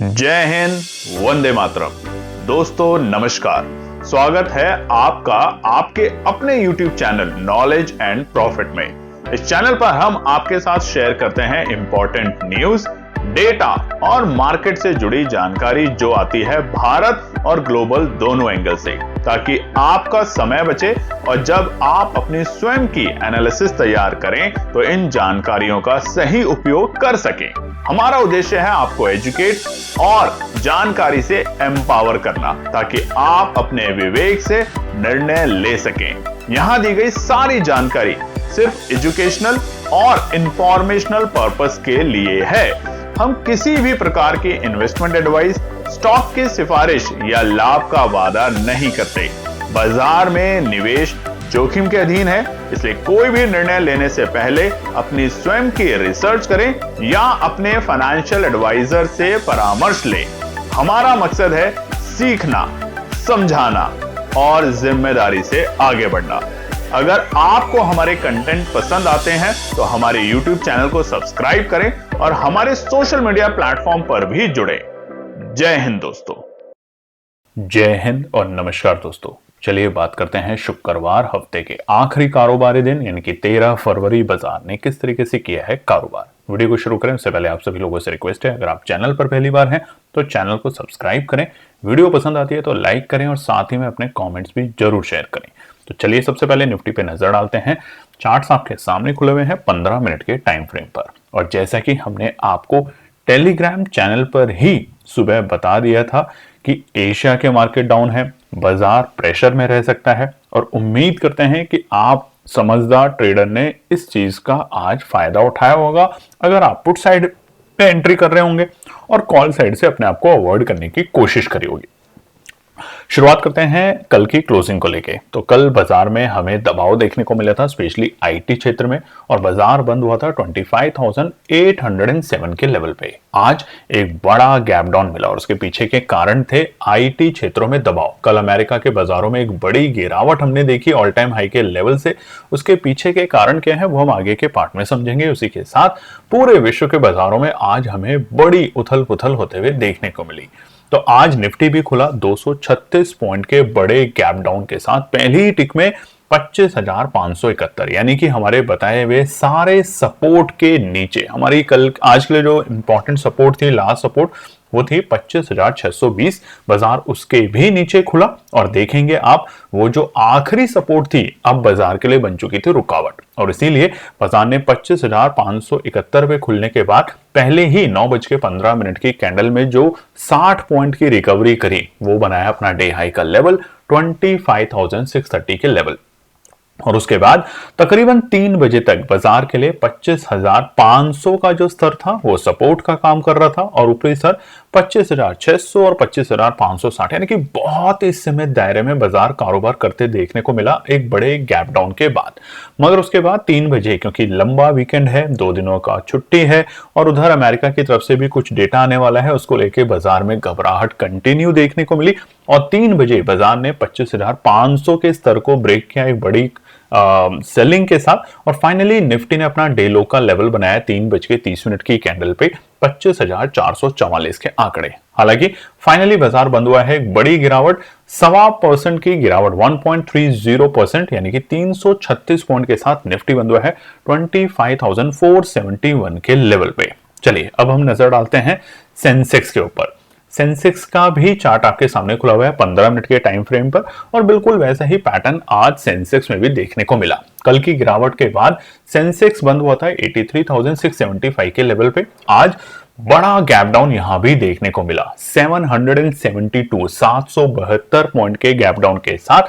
जय हिंद, वंदे मातरम। दोस्तों नमस्कार, स्वागत है आपका आपके अपने YouTube channel knowledge and profit में। इस चैनल पर हम आपके साथ शेयर करते हैं इंपॉर्टेंट न्यूज, डेटा और मार्केट से जुड़ी जानकारी जो आती है भारत और ग्लोबल दोनों एंगल से, ताकि आपका समय बचे और जब आप अपनी स्वयं की एनालिसिस तैयार करें तो इन जानकारियों का सही उपयोग कर सकें। हमारा उद्देश्य है आपको एजुकेट और जानकारी से एम्पावर करना, ताकि आप अपने विवेक से निर्णय ले सकें। यहां दी गई सारी जानकारी सिर्फ एजुकेशनल और इंफॉर्मेशनल पर्पस के लिए है। हम किसी भी प्रकार की इन्वेस्टमेंट एडवाइस, स्टॉक की सिफारिश या लाभ का वादा नहीं करते। बाजार में निवेश जोखिम के अधीन है, इसलिए कोई भी निर्णय लेने से पहले अपनी स्वयं की रिसर्च करें या अपने फाइनेंशियल एडवाइजर से परामर्श लें। हमारा मकसद है सीखना, समझाना और जिम्मेदारी से आगे बढ़ना। अगर आपको हमारे कंटेंट पसंद आते हैं तो हमारे YouTube चैनल को सब्सक्राइब करें और हमारे सोशल मीडिया प्लेटफॉर्म पर भी जुड़ें। जय हिंद दोस्तों। जय हिंद और नमस्कार दोस्तों। चलिए बात करते हैं शुक्रवार हफ्ते के आखिरी कारोबारी दिन यानी कि 13 फरवरी बाजार ने किस तरीके से किया है कारोबार। वीडियो को शुरू करें उससे पहले आप सभी लोगों से रिक्वेस्ट है, अगर आप चैनल पर पहली बार हैं तो चैनल को सब्सक्राइब करें, वीडियो पसंद आती है तो लाइक करें और साथ ही में अपने कॉमेंट्स भी जरूर शेयर करें। तो चलिए सबसे पहले निफ्टी पे नजर डालते हैं। चार्ट्स आपके सामने खुले हुए हैं 15 मिनट के टाइम फ्रेम पर, और जैसा कि हमने आपको टेलीग्राम चैनल पर ही सुबह बता दिया था कि एशिया के मार्केट डाउन है, बाजार प्रेशर में रह सकता है, और उम्मीद करते हैं कि आप समझदार ट्रेडर ने इस चीज का आज फायदा उठाया होगा अगर आप पुट साइड पे एंट्री कर रहे होंगे और कॉल साइड से अपने आप को अवॉइड करने की कोशिश करी होगी। शुरुआत करते हैं कल की क्लोजिंग को लेके। तो कल बाजार में हमें दबाव देखने को मिला था, स्पेशली आईटी क्षेत्र में, और बाजार बंद हुआ था 25,807 के लेवल पे। आज एक बड़ा गैप डाउन मिला और उसके पीछे के कारण थे आईटी क्षेत्रों में दबाव। कल अमेरिका के बाजारों में एक बड़ी गिरावट हमने देखी ऑल टाइम हाई के लेवल से। उसके पीछे के कारण क्या है वो हम आगे के पार्ट में समझेंगे। उसी के साथ पूरे विश्व के बाजारों में आज हमें बड़ी उथल पुथल होते हुए देखने को मिली। तो आज निफ्टी भी खुला 236 पॉइंट के बड़े गैप डाउन के साथ पहली ही टिक में 25,571, यानी कि हमारे बताए हुए सारे सपोर्ट के नीचे। हमारी कल आज के लिए जो इंपॉर्टेंट सपोर्ट थी, लास्ट सपोर्ट, वो थी 25,620। बाजार उसके भी नीचे खुला और देखेंगे आप वो जो आखिरी सपोर्ट थी अब बाजार के लिए बन चुकी थी रुकावट, और इसीलिए बाजार ने 25,571 पे खुलने के बाद पहले ही 9:15 की कैंडल में जो 60 पॉइंट की रिकवरी करी वो बनाया अपना डे हाई का लेवल 25,630 के लेवल। और उसके बाद तकरीबन 3 बजे तक बाजार के लिए 25,500 का जो स्तर था वो सपोर्ट का काम कर रहा था, और ऊपरी स्तर 25,600 और 25,560, यानी कि बहुत ही सीमित दायरे में बाजार कारोबार करते देखने को मिला एक बड़े गैप डाउन के बाद। मगर उसके बाद 3 बजे, क्योंकि लंबा वीकेंड है, 2 दिनों का छुट्टी है, और उधर अमेरिका की तरफ से भी कुछ डेटा आने वाला है, उसको लेके बाजार में घबराहट कंटिन्यू देखने को मिली, और 3 बजे बाजार ने 25,500 के स्तर को ब्रेक किया एक बड़ी सेलिंग के साथ, और फाइनली निफ्टी ने अपना डे लो का लेवल बनाया 3:30 की कैंडल पे 25,444 के आंकड़े। हालांकि फाइनली बाजार बंद हुआ है एक बड़ी गिरावट, 1.25% की गिरावट, 1.30%, यानी कि 336 पॉइंट के साथ निफ्टी बंद हुआ है 25,471 के लेवल पे। चलिए अब हम नजर डालते हैं सेंसेक्स के ऊपर। सेंसेक्स का भी चार्ट आपके सामने खुला हुआ है 15 मिनट के टाइम फ्रेम पर, और बिल्कुल वैसा ही पैटर्न आज सेंसेक्स में भी देखने को मिला। कल की गिरावट के बाद सेंसेक्स बंद हुआ था 83,675 के लेवल पे। आज बड़ा गैप डाउन यहां भी देखने को मिला 772 पॉइंट के गैप डाउन के साथ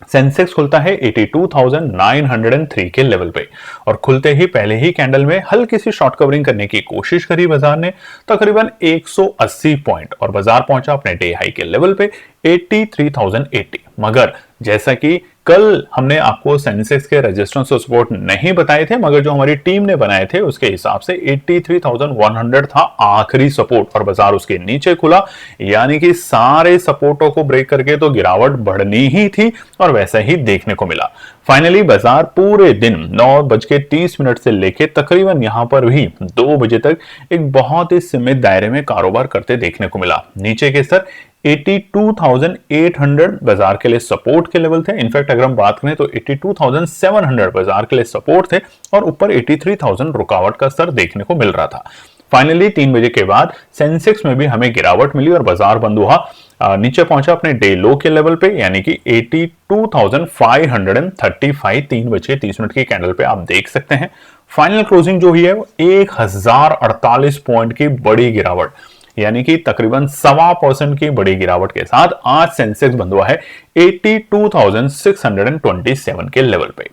सेंसेक्स खुलता है 82,903 के लेवल पे, और खुलते ही पहले ही कैंडल में हल्की सी शॉर्ट कवरिंग करने की कोशिश करी बाजार ने तकरीबन 180 पॉइंट, और बाजार पहुंचा अपने डे हाई के लेवल पे 83,080। मगर जैसा कि कल हमने आपको सेंसेक्स के रेजिस्टेंस और सपोर्ट नहीं बताए थे, मगर जो हमारी टीम ने बनाए थे उसके हिसाब से 83,100 था आखिरी सपोर्ट और बाजार उसके नीचे खुला, यानी कि सारे सपोर्टों को ब्रेक करके तो गिरावट बढ़नी ही थी और वैसा ही देखने को मिला। फाइनली बाजार पूरे दिन 9:30 से लेके तकरीबन यहां पर भी 2 बजे तक एक बहुत ही सीमित दायरे में कारोबार करते देखने को मिला। नीचे के स्तर 82,800 बाजार के लिए सपोर्ट के लेवल थे। इनफैक्ट अगर हम बात करें तो 82,700 बाजार के लिए सपोर्ट थे और ऊपर 83,000 रुकावट का स्तर देखने को मिल रहा था। फाइनली 3 बजे के बाद सेंसेक्स में भी हमें गिरावट मिली और बाजार बंद हुआ नीचे पहुंचा अपने डे लो के लेवल पे, यानी कि 82,535 3:30 की कैंडल पे आप देख सकते हैं। फाइनल क्लोजिंग जो हुई है वो 1048 पॉइंट की बड़ी गिरावट, यानी कि तकरीबन 1.25% की बड़ी गिरावट के साथ आज सेंसेक्स बंद हुआ है 82,627 के लेवल पे।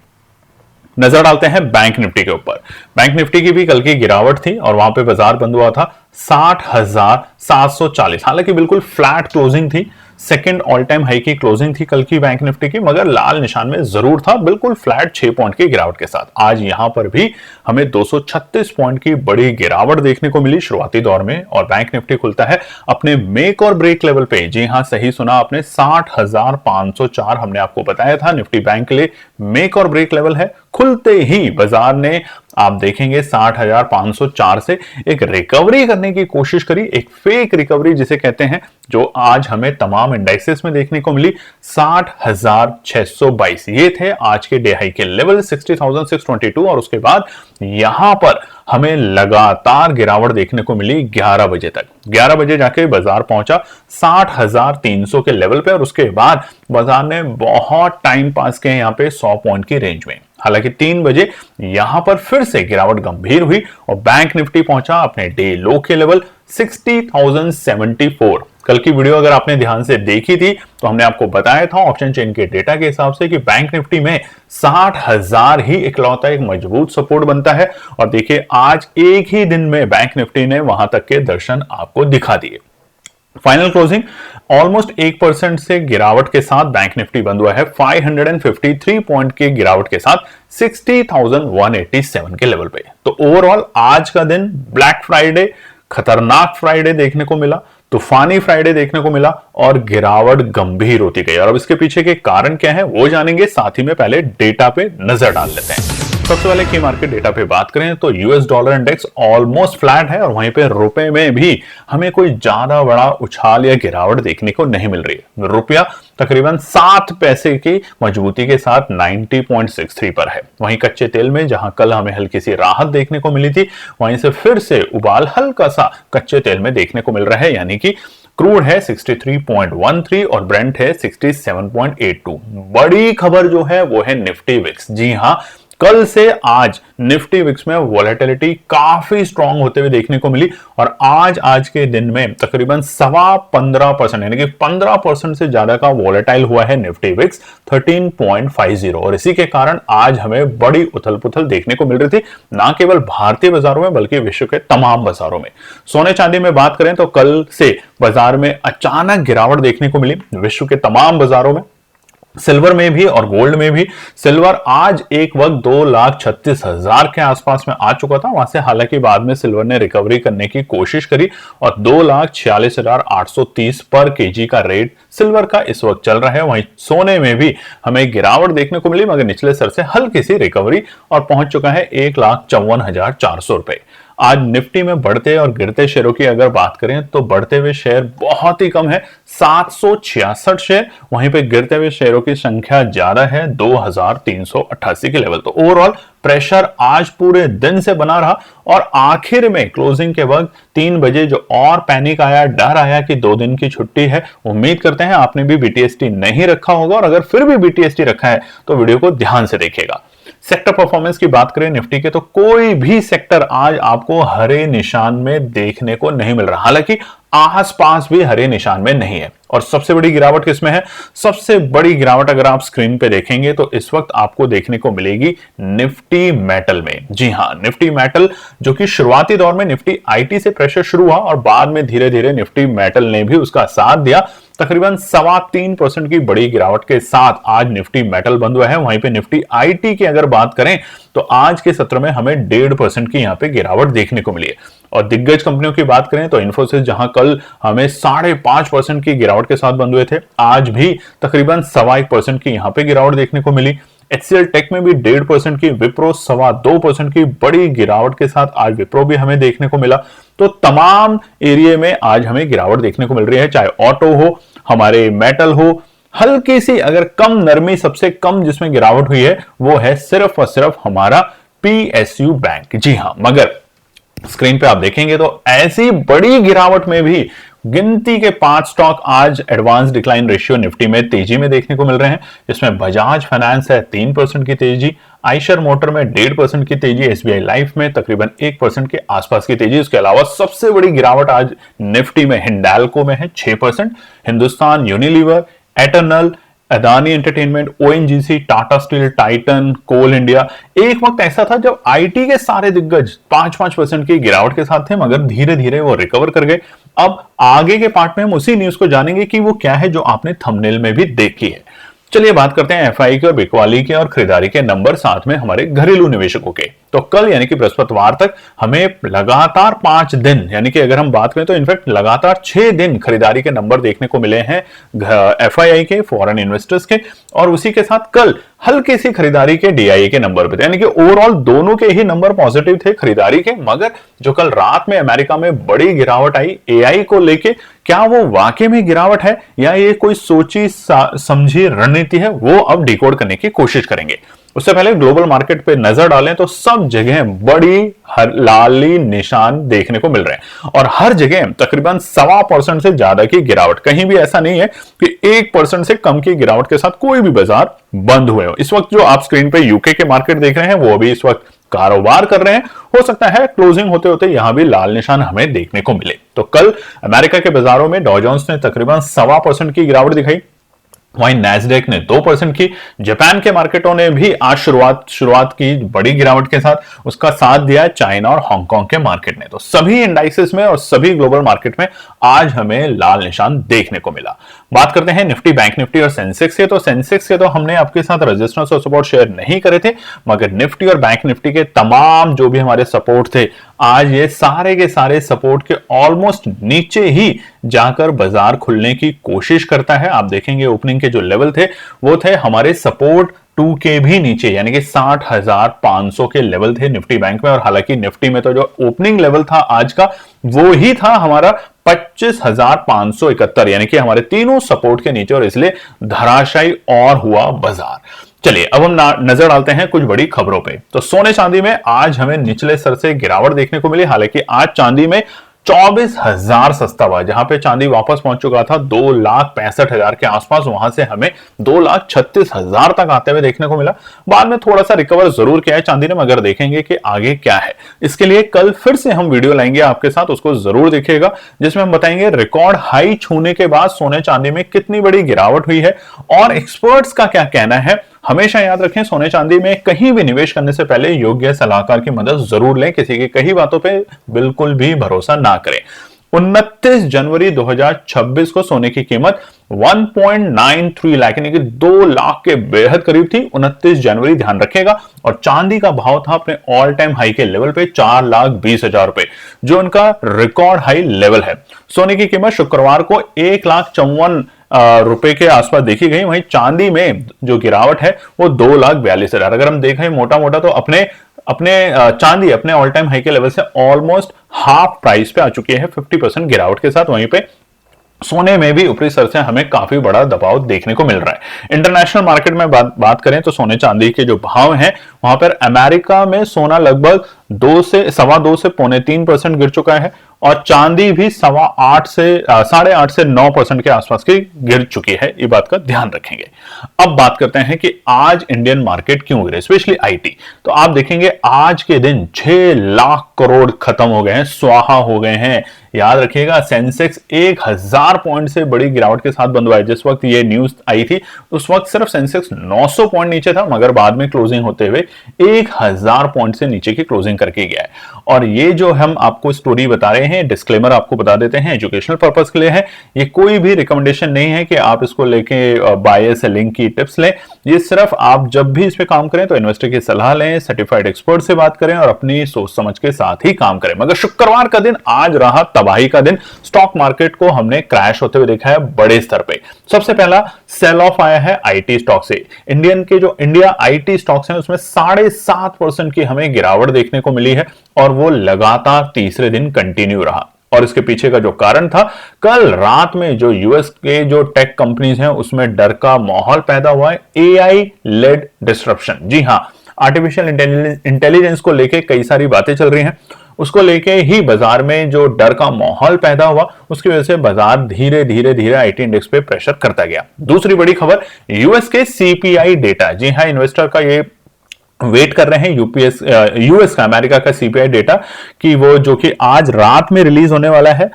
नजर डालते हैं बैंक निफ्टी के ऊपर। बैंक निफ्टी की भी कल की गिरावट थी और वहां पे बाजार बंद हुआ था 60,740, हालांकि बिल्कुल फ्लैट क्लोजिंग थी। सेकंड ऑल टाइम हाई की क्लोजिंग थी कल की बैंक निफ्टी की, मगर लाल निशान में जरूर था, बिल्कुल फ्लैट 6 पॉइंट की गिरावट के साथ। आज यहां पर भी हमें 236 पॉइंट की बड़ी गिरावट देखने को मिली शुरुआती दौर में और बैंक निफ्टी खुलता है अपने मेक और ब्रेक लेवल पे। जी हां, सही सुना आपने, 60,504 हमने आपको बताया था निफ्टी बैंक के लिए मेक और ब्रेक लेवल है। खुलते ही बाजार ने आप देखेंगे 60,504 से एक रिकवरी करने की कोशिश करी, एक फेक रिकवरी जिसे कहते हैं, जो आज हमें तमाम इंडेक्सेस में देखने को मिली। 60,622 ये थे आज के डे हाई के लेवल, 60,622 और उसके बाद यहां पर हमें लगातार गिरावट देखने को मिली 11 बजे तक। 11 बजे जाके बाजार पहुंचा 60,300 के लेवल पे और उसके बाद बाजार ने बहुत टाइम पास किया यहां पे 100 पॉइंट की रेंज में। हालांकि 3 बजे यहां पर फिर से गिरावट गंभीर हुई और बैंक निफ्टी पहुंचा अपने डे लो के लेवल 60,074। कल की वीडियो अगर आपने ध्यान से देखी थी तो हमने आपको बताया था ऑप्शन चेन के डेटा के हिसाब से कि बैंक निफ्टी में 60,000 ही इकलौता एक मजबूत सपोर्ट बनता है और देखिए आज एक ही दिन में बैंक निफ्टी ने वहां तक के दर्शन आपको दिखा दिए। फाइनल क्लोजिंग ऑलमोस्ट 1% से गिरावट के साथ बैंक निफ्टी बंद हुआ है 553 पॉइंट की गिरावट के साथ 60,187 के लेवल पे। तो ओवरऑल आज का दिन ब्लैक फ्राइडे, खतरनाक फ्राइडे देखने को मिला, तूफानी फ्राइडे देखने को मिला और गिरावट गंभीर होती गई। और अब इसके पीछे के कारण क्या है वो जानेंगे, साथ ही में पहले डेटा पे नजर डाल लेते हैं। सबसे पहले की मार्केट डेटा पे बात करें तो US dollar index almost flat है और वहीं पे रुपए में भी हमें कोई ज्यादा बड़ा उछाल या गिरावट देखने को नहीं मिल रही है। रुपया तकरीबन 7 पैसे की मजबूती के साथ 90.63 पर है। वहीं कच्चे तेल में जहां कल हमें हल्की सी राहत देखने को मिली थी, वहीं से फिर से उबाल हल्का सा कच्चे तेल में देखने को मिल रहा है, यानी कि क्रूड है 63.13 और ब्रेंट है 67.82। बड़ी खबर जो है वो है निफ्टी विक्स। जी हां, कल से आज निफ्टी विक्स में वोलेटिलिटी काफी स्ट्रांग होते हुए देखने को मिली और आज के दिन में तकरीबन 15.25% यानी कि 15% से ज्यादा का वोलेटाइल हुआ है निफ्टी विक्स 13.50 और इसी के कारण आज हमें बड़ी उथल पुथल देखने को मिल रही थी, ना केवल भारतीय बाजारों में बल्कि विश्व के तमाम बाजारों में। सोने चांदी में बात करें तो कल से बाजार में अचानक गिरावट देखने को मिली विश्व के तमाम बाजारों में, सिल्वर में भी और गोल्ड में भी। सिल्वर आज एक वक्त 2,36,000 के आसपास में आ चुका था, वहां से हालांकि बाद में सिल्वर ने रिकवरी करने की कोशिश करी और 2,46,830 पर केजी का रेट सिल्वर का इस वक्त चल रहा है। वहीं सोने में भी हमें गिरावट देखने को मिली मगर निचले स्तर से हल्की सी रिकवरी और पहुंच चुका है 1,54,400 रुपए। आज निफ्टी में बढ़ते और गिरते शेयरों की अगर बात करें तो बढ़ते हुए शेयर बहुत ही कम है 766 शेयर, वहीं पे गिरते हुए शेयरों की संख्या ज्यादा है 2,388 के लेवल। तो ओवरऑल प्रेशर आज पूरे दिन से बना रहा और आखिर में क्लोजिंग के वक्त 3 बजे जो और पैनिक आया, डर आया कि 2 दिन की छुट्टी है। उम्मीद करते हैं आपने भी बीटीएसटी नहीं रखा होगा और अगर फिर भी बीटीएसटी रखा है तो वीडियो को ध्यान से देखिएगा। सेक्टर परफॉर्मेंस की बात करें निफ्टी के तो कोई भी सेक्टर आज आपको हरे निशान में देखने को नहीं मिल रहा, हालांकि आसपास भी हरे निशान में नहीं है। और सबसे बड़ी गिरावट किसमें है? सबसे बड़ी गिरावट अगर आप स्क्रीन पे देखेंगे तो इस वक्त आपको देखने को मिलेगी निफ्टी मेटल में। जी हां, निफ्टी मेटल जो कि शुरुआती दौर में निफ्टी आईटी से प्रेशर शुरू हुआ और बाद में धीरे धीरे निफ्टी मेटल ने भी उसका साथ दिया तकरीबन 3.25% की बड़ी गिरावट के साथ आज निफ्टी मेटल बंद हुआ है। वहीं पे निफ्टी आईटी की अगर बात करें तो आज के सत्र में हमें 1.5% की यहां पे गिरावट देखने को मिली है। और दिग्गज कंपनियों की बात करें तो इन्फोसिस जहां कल हमें 5.5% की गिरावट के साथ बंद हुए थे, आज भी तकरीबन 1.25% की यहां पे गिरावट देखने को मिली। एचसीएल टेक में भी 1.5% की, विप्रो 2.25% की बड़ी गिरावट के साथ आज विप्रो भी हमें देखने को मिला। तो तमाम एरिया में आज हमें गिरावट देखने को मिल रही है, चाहे ऑटो हो, हमारे मेटल हो। हल्की सी अगर कम नरमी, सबसे कम जिसमें गिरावट हुई है वो है सिर्फ और सिर्फ हमारा पीएसयू बैंक। जी हां, मगर स्क्रीन पे आप देखेंगे तो ऐसी बड़ी गिरावट में भी गिनती के 5 स्टॉक आज एडवांस डिक्लाइन रेशियो निफ्टी में तेजी में देखने को मिल रहे हैं, जिसमें बजाज फाइनेंस है 3% की तेजी, आइशर मोटर में 1.5% की तेजी, एसबीआई लाइफ में तकरीबन 1% के आसपास की तेजी। इसके अलावा सबसे बड़ी गिरावट आज निफ्टी में हिंडाल्को में है 6%, Hindustan Unilever, Eternal, Adani Entertainment, ONGC, Tata Steel, Titan, Coal India. एक वक्त ऐसा था जब आईटी के सारे दिग्गज 5-5% की गिरावट के साथ थे, मगर धीरे धीरे वो रिकवर कर गए। अब आगे के पार्ट में हम उसी न्यूज को जानेंगे कि वो क्या है जो आपने थंबनेल में भी देखी है। चलिए बात करते हैं एफआई के और बिकवाली के और खरीदारी के नंबर, साथ में हमारे घरेलू निवेशकों के। तो कल यानी कि बृहस्पतिवार तक हमें लगातार 5 दिन, यानी कि अगर हम बात करें तो इनफैक्ट लगातार 6 दिन खरीदारी के नंबर देखने को मिले हैं एफआईआई के, फॉरेन इन्वेस्टर्स के, और उसी के साथ कल हल्की सी खरीदारी के डीआईए के नंबर पे थे, यानी कि ओवरऑल दोनों के ही नंबर पॉजिटिव थे खरीदारी के। मगर जो कल रात में अमेरिका में बड़ी गिरावट आई एआई को लेके, क्या वो वाकई में गिरावट है या ये कोई सोची समझी रणनीति है, वो अब डिकोड करने की कोशिश करेंगे। उससे पहले ग्लोबल मार्केट पे नजर डालें तो सब जगह बड़ी लाली निशान देखने को मिल रहे हैं और हर जगह तकरीबन 1.25% से ज्यादा की गिरावट। कहीं भी ऐसा नहीं है कि 1% से कम की गिरावट के साथ कोई भी बाजार बंद हुए हो। इस वक्त जो आप स्क्रीन पे यूके के मार्केट देख रहे हैं वो भी इस वक्त कारोबार कर रहे हैं। हो सकता है क्लोजिंग होते होते यहां भी लाल निशान हमें देखने को मिले। तो कल अमेरिका के बाजारों में डॉ जोन्स ने तकरीबन 1.25% की गिरावट दिखाई, वहीं नैस्डैक ने 2% की। जापान के मार्केटों ने भी आज शुरुआत की बड़ी गिरावट के साथ, उसका साथ दिया चाइना और हांगकांग के मार्केट ने। तो सभी इंडाइसेस में और सभी ग्लोबल मार्केट में आज हमें लाल निशान देखने को मिला। बात करते हैं निफ्टी, बैंक निफ्टी और सेंसेक्स के। तो सेंसेक्स के तो हमने आपके साथ रेजिस्टेंस और सपोर्ट शेयर नहीं करे थे, मगर निफ्टी और बैंक निफ्टी के तमाम जो भी हमारे सपोर्ट थे, आज ये सारे के सारे सपोर्ट के ऑलमोस्ट नीचे ही जाकर बाजार खुलने की कोशिश करता है। आप देखेंगे ओपनिंग के जो लेवल थे वो थे हमारे सपोर्ट 2 के भी नीचे, यानी कि 60,500 के लेवल थे निफ्टी बैंक में। और हालांकि निफ्टी में तो जो ओपनिंग लेवल था आज का वो ही था हमारा 25,571, यानी कि हमारे तीनों सपोर्ट के नीचे, और इसलिए धराशायी और हुआ बाजार। चलिए अब हम नजर डालते हैं कुछ बड़ी खबरों पे। तो सोने चांदी में आज हमें निचले स्तर से गिरावट देखने को मिली। हालांकि आज चांदी में 24,000 सस्ता हुआ, जहां पे चांदी वापस पहुंच चुका था 2,65,000 के आसपास, वहां से हमें 2,36,000 तक आते हुए देखने को मिला। बाद में थोड़ा सा रिकवर जरूर किया है चांदी ने, मगर देखेंगे कि आगे क्या है। इसके लिए कल फिर से हम वीडियो लाएंगे आपके साथ, उसको जरूर देखिएगा, जिसमें हम बताएंगे रिकॉर्ड हाई छूने के बाद सोने चांदी में कितनी बड़ी गिरावट हुई है और एक्सपर्ट्स का क्या कहना है। हमेशा याद रखें, सोने चांदी में कहीं भी निवेश करने से पहले योग्य सलाहकार की मदद जरूर लें, किसी की कही बातों पे बिल्कुल भी भरोसा ना करें। 29 जनवरी 2026 को सोने की कीमत 1.93 लाख, यानी कि 2 लाख के बेहद करीब थी 29 जनवरी, ध्यान रखेगा। और चांदी का भाव था अपने ऑल टाइम हाई के लेवल पे 4,20,000 रुपए, जो उनका रिकॉर्ड हाई लेवल है। सोने की कीमत शुक्रवार को 1,54,000 रुपए के आसपास देखी गई। वहीं चांदी में जो गिरावट है वो 2,42,000। अगर हम देखें मोटा मोटा तो अपने चांदी अपने ऑल टाइम हाई के लेवल से ऑलमोस्ट हाफ प्राइस पे आ चुकी है 50% गिरावट के साथ। वहीं पे सोने में भी ऊपरी स्तर से हमें काफी बड़ा दबाव देखने को मिल रहा है। इंटरनेशनल मार्केट में बात करें तो सोने चांदी के जो भाव हैं, वहां पर अमेरिका में सोना लगभग 2 से 2.25 से 3.25% गिर चुका है और चांदी भी 8.25 से 9% के आसपास की गिर चुकी है। ये बात का ध्यान रखेंगे। अब बात करते हैं कि आज इंडियन मार्केट क्यों गिरे, स्पेशली आईटी। तो आप देखेंगे आज के दिन 6 लाख करोड़ खत्म हो गए हैं, स्वाहा हो गए हैं। याद रखिएगा, सेंसेक्स 1,000 पॉइंट से बड़ी गिरावट के साथ बंद हुआ है। जिस वक्त ये न्यूज आई थी उस वक्त सिर्फ सेंसेक्स 900 पॉइंट नीचे था, मगर बाद में क्लोजिंग होते हुए 1,000 पॉइंट से नीचे की क्लोजिंग ओपनिंग करके गया है। और ये जो हम आपको स्टोरी बता रहे हैं, डिस्क्लेमर आपको बता देते हैं, एजुकेशनल पर्पस के लिए है, ये कोई भी रिकमेंडेशन नहीं है कि आप इसको लेके बाय सेलिंग की टिप्स लें। ये सिर्फ आप जब भी इस पे काम करें तो इन्वेस्टर की सलाह लें, सर्टिफाइड एक्सपर्ट से बात करें और अपनी सोच समझ के साथ ही काम करें। मगर शुक्रवार का दिन आज रहा तबाही का दिन। स्टॉक मार्केट को हमने क्रैश होते हुए देखा है बड़े स्तर पे। सबसे पहला सेल ऑफ आया है आईटी स्टॉक से। इंडिया आईटी स्टॉक्स हैं उसमें 7.5% की हमें गिरावट देखने को मिली है और वो लगातार तीसरे दिन कंटिन्यू रहा। और इसके पीछे का जो कारण था, कल रात में जो यूएस के जो टेक कंपनीज हैं उसमें डर का माहौल पैदा हुआ है। एआई लेड डिस्ट्रप्शन, जी हां, आर्टिफिशियल इंटेलिजेंस को लेके कई सारी बातें चल रही हैं, उसको लेके ही बाजार में जो डर का माहौल पैदा हुआ उसकी वजह से बाजार धीरे धीरे आईटी इंडेक्स पे प्रेशर करता गया। दूसरी बड़ी खबर, यूएस के सीपीआई डेटा, जी हां, इन्वेस्टर का ये वेट कर रहे हैं यूएस का, अमेरिका का सीपीआई डेटा कि वो जो कि आज रात में रिलीज होने वाला है,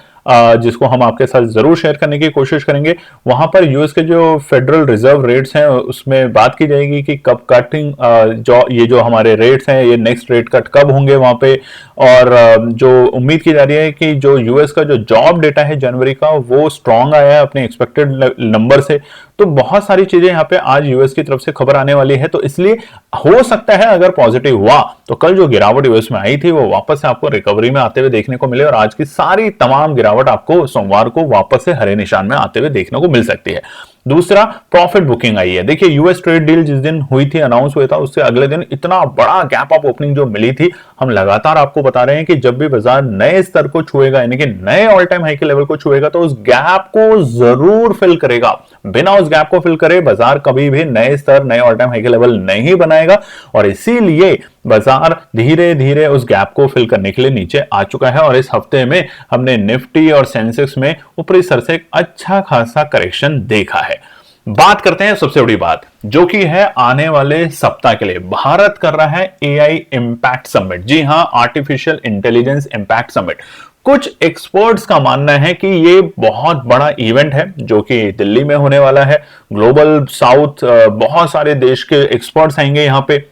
जिसको हम आपके साथ जरूर शेयर करने की कोशिश करेंगे। वहां पर यूएस के जो फेडरल रिजर्व रेट्स हैं उसमें बात की जाएगी कि कब कटिंग, जो हमारे रेट्स हैं ये नेक्स्ट रेट कट कब होंगे वहां पे। और जो उम्मीद की जा रही है कि जो यूएस का जो जॉब डेटा है जनवरी का वो स्ट्रांग आया है अपने एक्सपेक्टेड नंबर से। तो बहुत सारी चीजें यहाँ पे आज यूएस की तरफ से खबर आने वाली है, तो इसलिए हो सकता है अगर पॉजिटिव हुआ तो कल जो गिरावट यूएस में आई थी वो वापस से आपको रिकवरी में आते हुए देखने को मिले और आज की सारी तमाम गिरावट आपको सोमवार को वापस से हरे निशान में आते हुए देखने को मिल सकती है। दूसरा, प्रॉफिट बुकिंग आई है। देखिए यूएस ट्रेड डील जिस दिन हुई थी, अनाउंस हुआ था, उससे अगले दिन इतना बड़ा गैप अप ओपनिंग जो मिली थी। हम लगातार आपको बता रहे हैं कि जब भी बाजार नए स्तर को छुएगा यानी कि नए ऑल टाइम हाई के लेवल को छुएगा तो उस गैप को जरूर फिल करेगा। बिना उस गैप को फिल करे बाजार कभी भी नए स्तर, नए ऑल टाइम हाई के लेवल नहीं बनाएगा और इसीलिए बाजार धीरे धीरे उस गैप को फिल करने के लिए नीचे आ चुका है। और इस हफ्ते में हमने निफ्टी और सेंसेक्स में ऊपरी स्तर से एक अच्छा खासा करेक्शन देखा है। बात करते हैं सबसे बड़ी बात जो कि है आने वाले सप्ताह के लिए भारत कर रहा है एआई इंपैक्ट समिट। जी हां, आर्टिफिशियल इंटेलिजेंस इंपैक्ट समिट। कुछ एक्सपर्ट्स का मानना है कि ये बहुत बड़ा इवेंट है जो कि दिल्ली में होने वाला है। ग्लोबल साउथ, बहुत सारे देश के एक्सपर्ट्स आएंगे यहां पे।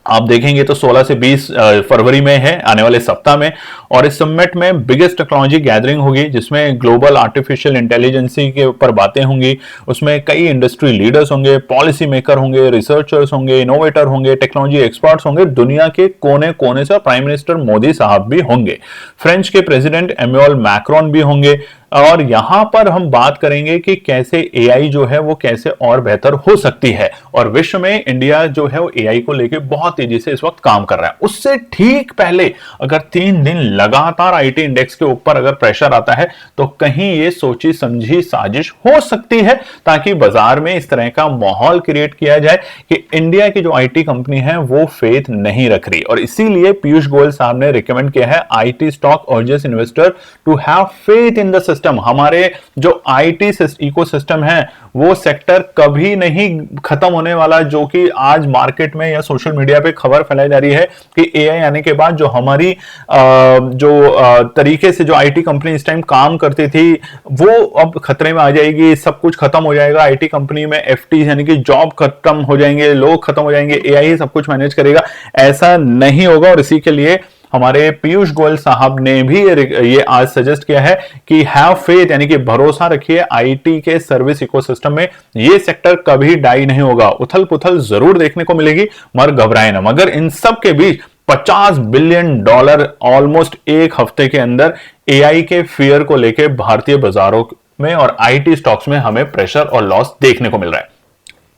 आप देखेंगे तो 16 से 20 फरवरी में है, आने वाले सप्ताह में। और इस समिट में बिगेस्ट टेक्नोलॉजी गैदरिंग होगी जिसमें ग्लोबल आर्टिफिशियल इंटेलिजेंसी के ऊपर बातें होंगी। उसमें कई इंडस्ट्री लीडर्स होंगे, पॉलिसी मेकर होंगे, रिसर्चर्स होंगे, इनोवेटर होंगे, टेक्नोलॉजी एक्सपर्ट्स होंगे, दुनिया के कोने कोने से। प्राइम मिनिस्टर मोदी साहब भी होंगे, फ्रेंच के प्रेसिडेंट एम्यूअल मैक्रोन भी होंगे। और यहां पर हम बात करेंगे कि कैसे एआई जो है वो कैसे और बेहतर हो सकती है। और विश्व में इंडिया जो है वो एआई को लेके बहुत तेजी से इस वक्त काम कर रहा है। उससे ठीक पहले अगर 3 दिन लगातार आईटी इंडेक्स के ऊपर अगर प्रेशर आता है तो कहीं ये सोची समझी साजिश हो सकती है ताकि बाजार में इस तरह का माहौल क्रिएट किया जाए कि इंडिया की जो आईटी कंपनी है वो फेथ नहीं रख रही। और इसीलिए पीयूष गोयल साहब ने रिकमेंड किया है IT stock urges investor to have faith in the system. हमारे जो आईटी इकोसिस्टम है वो सेक्टर कभी नहीं खत्म होने वाला। जो कि आज मार्केट में या सोशल मीडिया पे खबर फैलाई जा रही है कि एआई आने के बाद जो हमारी तरीके से जो आईटी कंपनी इस टाइम काम करती थी वो अब खतरे में आ जाएगी। सब कुछ खत्म हो जाएगा आईटी कंपनी में, एफटी यानी कि जॉब खत्म हो जाएंगे, लोग खत्म हो जाएंगे, एआई ही सब कुछ मैनेज करेगा। ऐसा नहीं होगा और इसी के लिए हमारे पीयूष गोयल साहब ने भी ये आज सजेस्ट किया है कि हैव फेथ यानी कि भरोसा रखिए आईटी के सर्विस इकोसिस्टम में। ये सेक्टर कभी डाई नहीं होगा, उथल पुथल जरूर देखने को मिलेगी मगर घबराए ना। मगर इन सब के बीच $50 बिलियन ऑलमोस्ट एक हफ्ते के अंदर एआई के फियर को लेकर भारतीय बाजारों में और आईटी स्टॉक्स में हमें प्रेशर और लॉस देखने को मिल रहा है।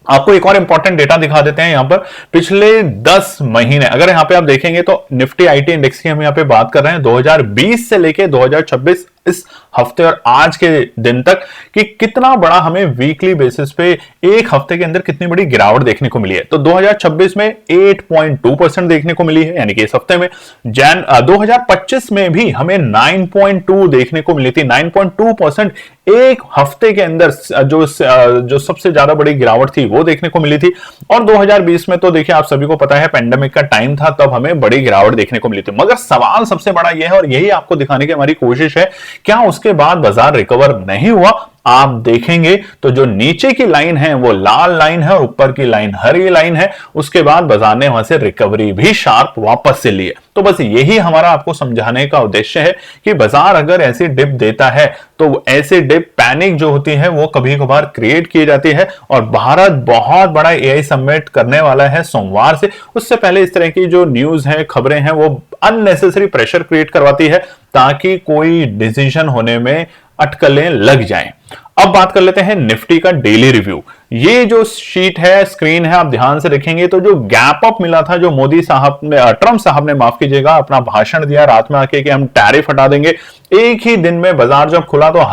आपको एक और इंपॉर्टेंट डेटा दिखा देते हैं यहां पर। पिछले 10 महीने अगर यहां पे आप देखेंगे तो निफ्टी आईटी इंडेक्स की हम यहां पे बात कर रहे हैं 2020 से लेके 2026 इस हफ्ते और आज के दिन तक कि कितना बड़ा हमें वीकली बेसिस पे एक हफ्ते के अंदर कितनी बड़ी गिरावट देखने को मिली है। तो 2026 में 8.2% देखने को मिली है यानी कि इस हफ्ते में। 2025 में भी हमें 9.2 देखने को मिली थी। 9.2% एक हफ्ते के अंदर जो सबसे ज्यादा बड़ी गिरावट थी वो देखने को मिली थी। और 2020 में तो देखिए आप सभी को पता है पेंडेमिक का टाइम था, तब हमें बड़ी गिरावट देखने को मिली थी। मगर सवाल सबसे बड़ा यह है और यही आपको दिखाने की हमारी कोशिश है, क्या उसके बाद बाजार रिकवर नहीं हुआ आप देखेंगे तो जो नीचे की लाइन है वो लाल लाइन है और ऊपर की लाइन हरी लाइन है। उसके बाद बाजार ने वहां से रिकवरी भी शार्प वापस से ली है। तो बस यही हमारा आपको समझाने का उद्देश्य है कि बाजार अगर ऐसी डिप देता है तो ऐसे डिप पैनिक जो होती है वो कभी कभार क्रिएट की जाती है। और भारत बहुत बड़ा एआई समिट करने वाला है सोमवार से। उससे पहले इस तरह की जो न्यूज है, खबरें हैं, वो अननेसेसरी प्रेशर क्रिएट करवाती है ताकि कोई डिसीजन होने में अटकलें लग जाएं। अब बात कर लेते हैं निफ्टी का डेली रिव्यू। ये जो शीट है, स्क्रीन है, आप ध्यान से देखेंगे तो जो गैप अप मिला था, जो मोदी साहब ने, ट्रंप साहब ने माफ कीजिएगा, अपना भाषण दिया रात में आके कि हम टैरिफ हटा देंगे, एक ही दिन में बाजार जब खुला तो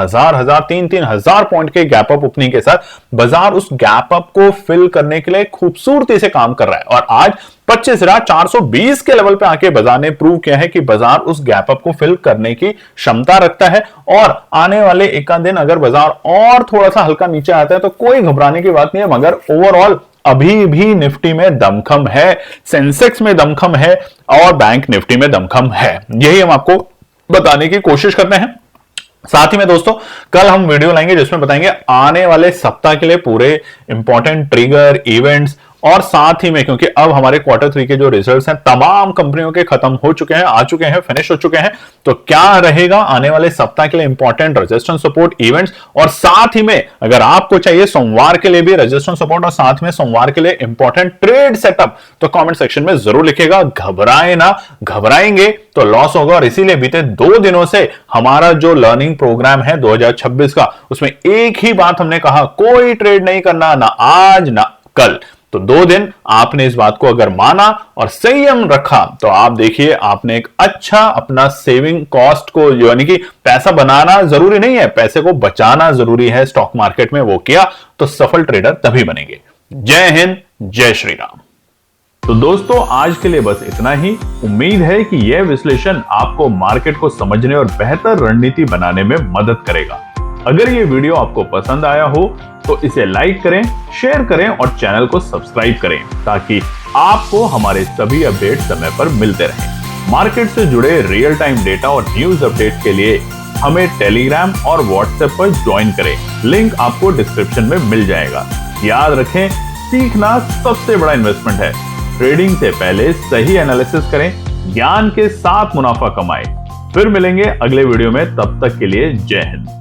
3,000 पॉइंट के गैप अप ओपनिंग के साथ बाजार उस गैप अप को फिल करने के लिए खूबसूरती से काम कर रहा है। और आज 25,420 के लेवल पे आके बाजार ने प्रूव किया है कि बाजार उस गैप अप को फिल करने की क्षमता रखता है। और आने वाले एक दिन अगर बाजार और थोड़ा सा हल्का नीचे आता है तो कोई घबराने की बात नहीं है, मगर ओवरऑल अभी भी निफ्टी में दमखम है, सेंसेक्स में दमखम है और बैंक निफ्टी में दमखम है। यही हम आपको बताने की कोशिश करते हैं। साथ ही में दोस्तों कल हम वीडियो लाएंगे जिसमें बताएंगे आने वाले सप्ताह के लिए पूरे इंपॉर्टेंट ट्रिगर इवेंट्स, और साथ ही में क्योंकि अब हमारे Q3 के जो रिजल्ट्स हैं तमाम कंपनियों के खत्म हो चुके हैं, आ चुके हैं, फिनिश हो चुके हैं, तो क्या रहेगा आने वाले सप्ताह के लिए इंपॉर्टेंट रेजिस्टेंस सपोर्ट इवेंट्स। और साथ ही में अगर आपको चाहिए सोमवार के लिए भी रेजिस्टेंस सपोर्ट और साथ में सोमवार के लिए इंपॉर्टेंट ट्रेड सेटअप, तो कमेंट सेक्शन में जरूर लिखिएगा। घबराए ना, घबराएंगे तो लॉस होगा। और इसीलिए बीते 2 दिनों से हमारा जो लर्निंग प्रोग्राम है 2026 का, उसमें एक ही बात हमने कहा, कोई ट्रेड नहीं करना, ना आज ना कल। तो 2 दिन आपने इस बात को अगर माना और संयम रखा तो आप देखिए आपने एक अच्छा अपना सेविंग कॉस्ट को, यानी कि पैसा बनाना जरूरी नहीं है, पैसे को बचाना जरूरी है स्टॉक मार्केट में, वो किया तो सफल ट्रेडर तभी बनेंगे। जय हिंद, जय श्री राम। तो दोस्तों आज के लिए बस इतना ही। उम्मीद है कि यह विश्लेषण आपको मार्केट को समझने और बेहतर रणनीति बनाने में मदद करेगा। अगर ये वीडियो आपको पसंद आया हो तो इसे लाइक करें, शेयर करें और चैनल को सब्सक्राइब करें ताकि आपको हमारे सभी अपडेट समय पर मिलते रहें। मार्केट से जुड़े रियल टाइम डेटा और न्यूज अपडेट के लिए हमें टेलीग्राम और व्हाट्सएप पर ज्वाइन करें। लिंक आपको डिस्क्रिप्शन में मिल जाएगा। याद रखें, सीखना सबसे बड़ा इन्वेस्टमेंट है। ट्रेडिंग से पहले सही एनालिसिस करें, ज्ञान के साथ मुनाफा कमाएं। फिर मिलेंगे अगले वीडियो में, तब तक के लिए जय हिंद।